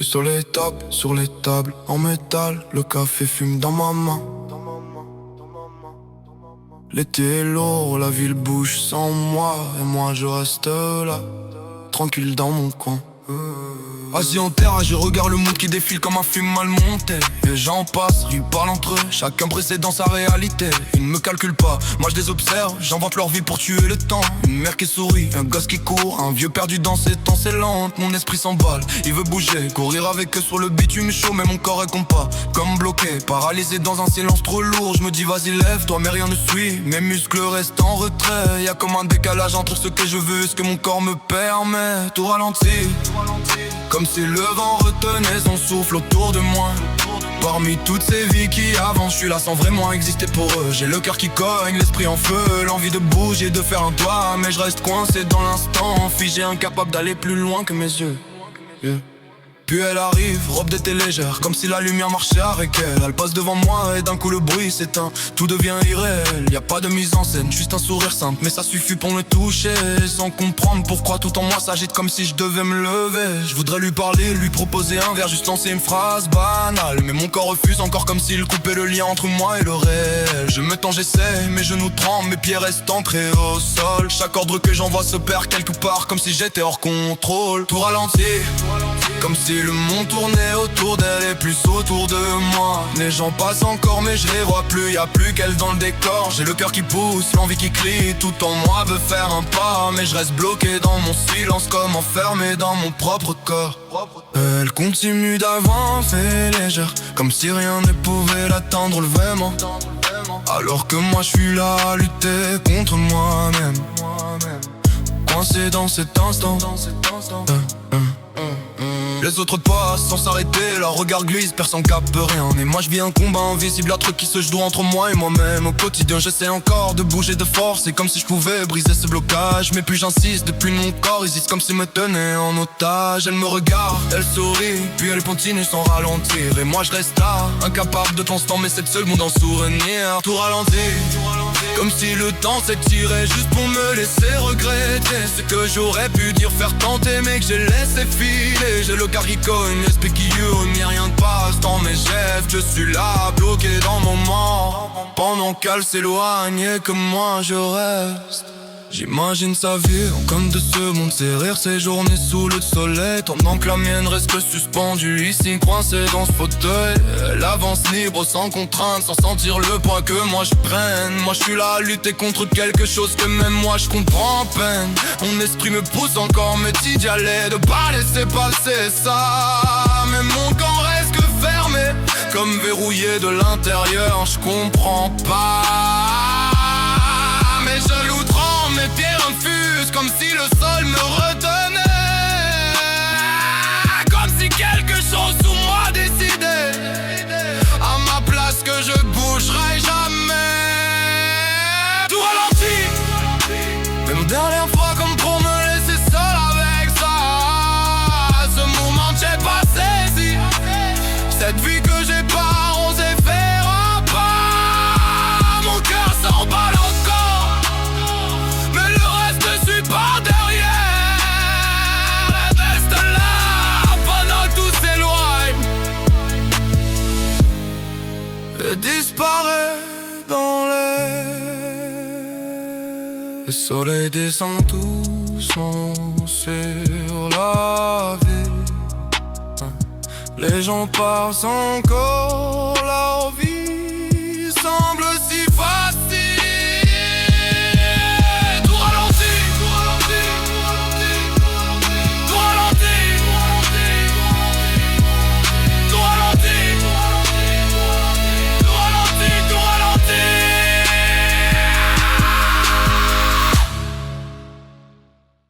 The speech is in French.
Le soleil tape sur les tables en métal, le café fume dans ma main. L'été est lourd, la ville bouge sans moi, et moi je reste là, tranquille dans mon coin. Assis en terre, je regarde le monde qui défile comme un film mal monté. Les gens passent, ils parlent entre eux, chacun pressé dans sa réalité. Ils ne me calculent pas, moi je les observe, j'invente leur vie pour tuer le temps. Une mère qui sourit, un gosse qui court, un vieux perdu dans ses temps, c'est lente. Mon esprit s'emballe, il veut bouger, courir avec eux sur le bitume chaud. Mais mon corps est compas, comme bloqué, paralysé dans un silence trop lourd. Je me dis vas-y lève-toi mais rien ne suit, mes muscles restent en retrait. Y'a comme un décalage entre ce que je veux et ce que mon corps me permet. Tout ralentit, comme si le vent retenait son souffle autour de moi. Parmi toutes ces vies qui avancent, je suis là sans vraiment exister pour eux. J'ai le cœur qui cogne, l'esprit en feu, l'envie de bouger, de faire un toit. Mais je reste coincé dans l'instant, figé, incapable d'aller plus loin que mes yeux. Puis elle arrive, robe d'été légère, comme si la lumière marchait avec elle. Elle passe devant moi et d'un coup le bruit s'éteint, tout devient irréel. Y a pas de mise en scène, juste un sourire simple, mais ça suffit pour me toucher. Sans comprendre pourquoi tout en moi s'agite comme si je devais me lever. Je voudrais lui parler, lui proposer un verre, juste lancer une phrase banale. Mais mon corps refuse encore comme s'il coupait le lien entre moi et le réel. Je me tends, j'essaie, mes genoux tremblent, mes pieds restent ancrés au sol. Chaque ordre que j'envoie se perd quelque part, comme si j'étais hors contrôle. Tout ralentit, comme si le monde tournait autour d'elle et plus autour de moi. Les gens passent encore mais je les vois plus, y'a plus qu'elle dans le décor. J'ai le cœur qui pousse, l'envie qui crie, tout en moi veut faire un pas. Mais je reste bloqué dans mon silence, comme enfermé dans mon propre corps. Elle continue d'avancer légère, comme si rien ne pouvait l'atteindre vraiment. Alors que moi je suis là à lutter contre moi-même, coincé dans cet instant. Les autres passent sans s'arrêter, leur regard glisse, personne capte rien. Et moi je vis un combat invisible, un truc qui se joue entre moi et moi-même. Au quotidien j'essaie encore de bouger de force, c'est comme si je pouvais briser ce blocage. Mais plus j'insiste, depuis mon corps hésite comme s'il me tenait en otage. Elle me regarde, elle sourit, puis elle continue sans ralentir. Et moi je reste là, incapable de transformer cette seconde en souvenir. Tout ralentit, comme si le temps s'étirait juste pour me laisser regretter ce que j'aurais pu dire, faire tenter mais que j'ai laissé filer. J'ai le cœur qui cogne, l'esprit qui hurle, mais rien ne passe dans mes gestes. Je suis là, bloqué dans mon moment, pendant qu'elle s'éloigne et que moi je reste. J'imagine sa vie en comme de ce monde, ses rires, ses journées sous le soleil, pendant que la mienne reste suspendue ici, coincée dans ce fauteuil. Elle avance libre, sans contrainte, sans sentir le poids que moi je prenne. Moi je suis là à lutter contre quelque chose que même moi je comprends à peine. Mon esprit me pousse encore, me dit d'y aller, de pas laisser passer ça. Mais mon camp reste que fermé, comme verrouillé de l'intérieur, je comprends pas. Mes genoux tremblent, mes pieds infusent, comme si le sol me retenait. Comme si quelque chose sous moi décidait à ma place que je bougerai jamais. Tout ralentit, même dernière fois comme pour me laisser seul avec ça. Ce moment que j'ai pas saisi, cette vie que j'ai pas osé faire à pas. Mon cœur s'emballe encore, pas derrière, elle reste là pendant que tout s'éloigne et disparaît dans l'air. Le soleil descend doucement sur la ville. Les gens passent encore leur vie